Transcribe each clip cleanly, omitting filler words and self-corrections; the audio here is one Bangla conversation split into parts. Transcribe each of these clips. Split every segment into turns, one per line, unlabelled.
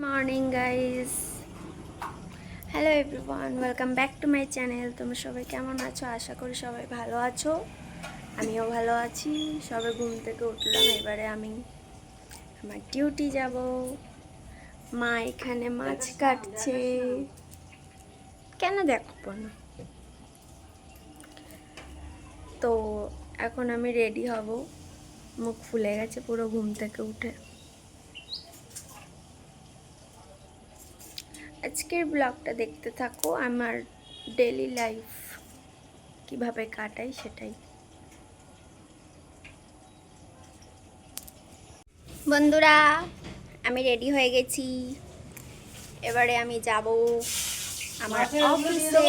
Morning guys, hello everyone, welcome back to my channel. তোমরা সবাই কেমন আছো? আশা করি সবাই ভালো আছো। আমিও ভালো আছি। সবে ঘুম থেকে উঠলাম, এবারে আমি আমার ডিউটি যাব। মা এখানে মাছ কাটছে। কেন দেখবো না? তো এখন আমি রেডি হব। মুখ ফুলে গেছে পুরো ঘুম থেকে উঠে। আজকের ব্লগটা দেখতে থাকো, আমার ডেলি লাইফ কিভাবে কাটাই সেটাই। বন্ধুরা, আমি রেডি হয়ে গেছি। এবারে আমি যাব আমার অফিসে।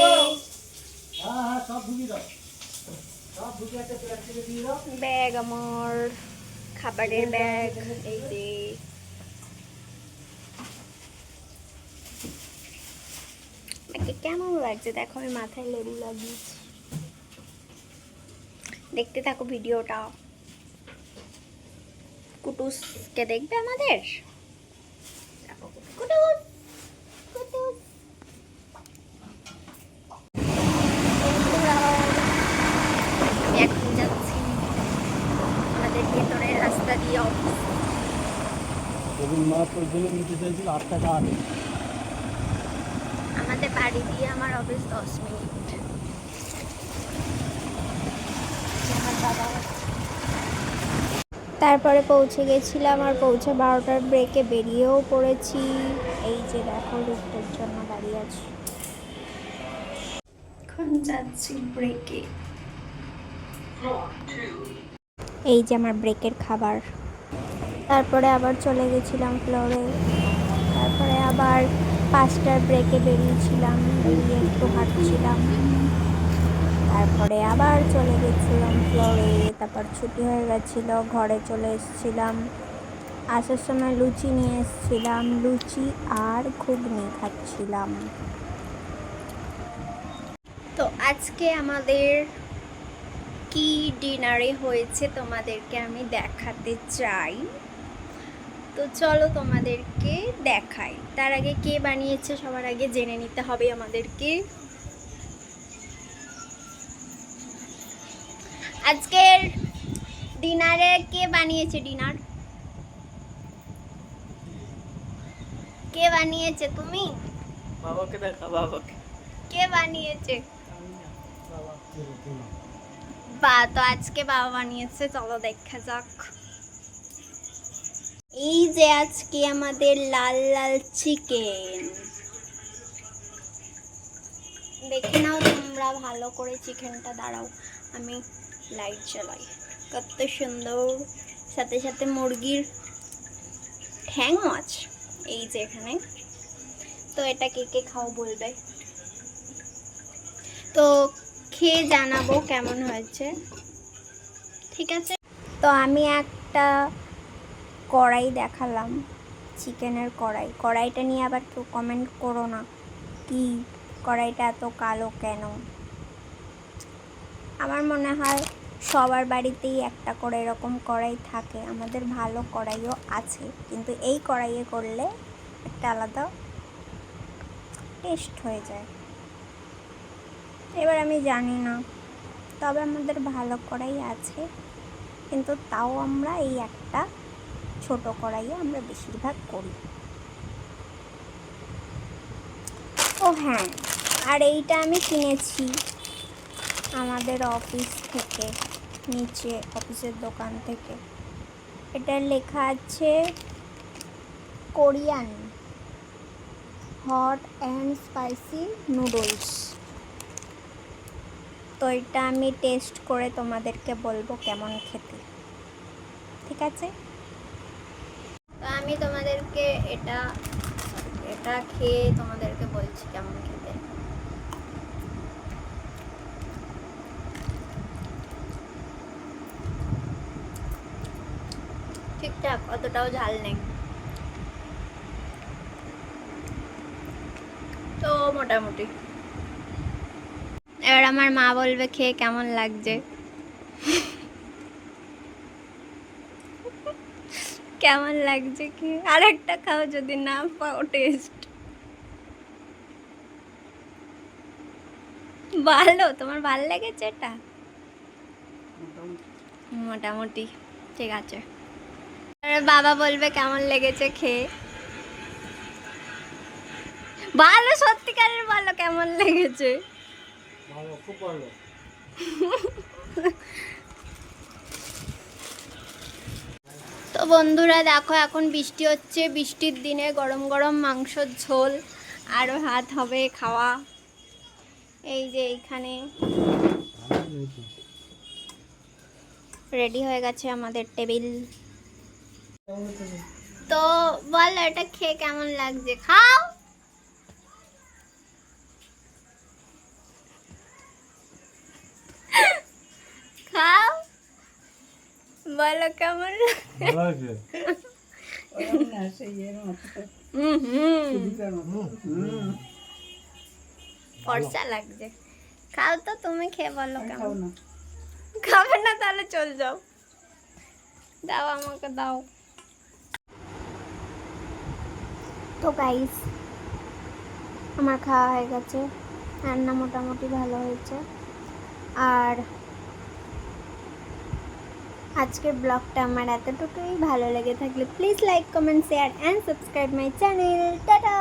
ব্যাগ আমার, খাবারের ব্যাগ, এই যে। আমাকে কেমন লাগছে দেখো, আমি মাথায় লেবু লাগিয়েছি। দেখতে থাকো ভিডিওটা। কুটুসকে দেখবে আমাদের। কুটুস, কুটুস। আমি এখন যাচ্ছি আমাদের ভেতরের রাস্তা দিয়ে অফিস। আমাদের বাড়ি দিয়ে আমার অফিস 10 মিনিট। তারপরে পৌঁছে গেছিলাম, আর পৌঁছে 12টার ব্রেকে বেরিয়েও পড়েছি। এই যে দেখো, লিফটের জন্য দাঁড়িয়ে আছি। এখন যাচ্ছি ব্রেকে। এই যে আমার ব্রেকের খাবার। তারপরে আবার চলে গেছিলাম ফ্লোরে। তারপরে আবার 5টার ব্রেকে বেরিয়েছিলাম, বেরিয়ে একটু হাঁটছিলাম। তারপরে আবার চলে গেছিলাম ফ্লোরে। তারপর ছুটি হয়ে গেছিলো, ঘরে চলে এসেছিলাম। আসার সময় লুচি নিয়ে এসেছিলাম, লুচি আর ঘুগনি খাচ্ছিলাম। তো আজকে আমাদের কি ডিনারে হয়েছে তোমাদেরকে আমি দেখাতে চাই। তো চলো তোমাদেরকে দেখাই। তার আগে কে বানিয়েছে সবার আগে জেনে নিতে হবে আমাদেরকে। আজকের ডিনারে কে বানিয়েছে? ডিনার কে বানিয়েছে? তুমি?
বাবাকে দেখা, বাবাকে।
কে বানিয়েছে? বা, তো আজকে বাবা বানিয়েছে, চলো দেখা যাক। এই যে আজকে আমাদের লাল লাল চিকেন, দেখে নাও তোমরা ভালো করে চিকেনটা। দাঁড়াও, আমি লাইট জ্বালাই। কত সুন্দর, সাথে সাথে মুরগির ঠ্যাং মাছ এই যে এখানে। তো এটা কে কে খাও বলবে, তো খেয়ে জানাবো কেমন হয়েছে, ঠিক আছে? তো আমি একটা কড়াই দেখালাম, চিকেনের কড়াই। কড়াইটা নিয়ে আবার কেউ কমেন্ট করো না, কি কড়াইটা এত কালো কেন। আমার মনে হয় সবার বাড়িতেই একটা করে এরকম কড়াই থাকে। আমাদের ভালো কড়াইও আছে, কিন্তু এই কড়াইয়ে করলে একটা আলাদা টেস্ট হয়ে যায়। এবার আমি জানি না, তবে আমাদের ভালো কড়াই আছে, কিন্তু তাও আমরা এই একটা ছোট কড়াইয়ে আমরা বেশিরভাগ করি। ও হ্যাঁ, আর এইটা আমি কিনেছি আমাদের অফিস থেকে, নিচে অফিসের দোকান থেকে। এটা লেখা আছে Korean hot and spicy noodles. তো এটা আমি টেস্ট করে তোমাদেরকে বলবো কেমন খেতে, ঠিক আছে? তো আমি তোমাদেরকে এটা এটা খেয়ে তোমাদেরকে বলছি কেমন খেতে। ঠিকঠাক, অতটাও ঝাল নেই, তো মোটামুটি। এবার আমার মা বলবে খেয়ে কেমন লাগছে। কেমন লাগছে কি? আর একটা খাও যদি না পাও টেস্ট। ভালো, তোমার ভালো লেগেছে এটা? মোটামুটি ঠিক আছে। এবার বাবা বলবে কেমন লেগেছে খেয়ে। ভালো, সত্যিকারের ভালো, কেমন লেগেছে?
ভালো, খুব ভালো।
তো বন্ধুরা দেখো, এখন বৃষ্টি হচ্ছে, বৃষ্টির দিনে গরম গরম মাংসর ঝোল আরও হাত হবে খাওয়া। এই যে এইখানে রেডি হয়ে গেছে আমাদের টেবিল। তো বল এটা খেয়ে কেমন লাগছে, খাও। খাও, বলো কেমন
ভালো আছে।
ফর্সা লাগছে। খাও তো, তুমি খেয়ে বলো কেমন। খাবে না তাহলে চল যাও, দাও আমাকে দাও। তো গাইস, আমার খাওয়া হয়ে গেছে, রান্না মোটামুটি ভালো হয়েছে। আর আজকের ব্লগটা আমার এতটুকুই। ভালো লেগে থাকলে please like, comment, share and subscribe my channel. Tata.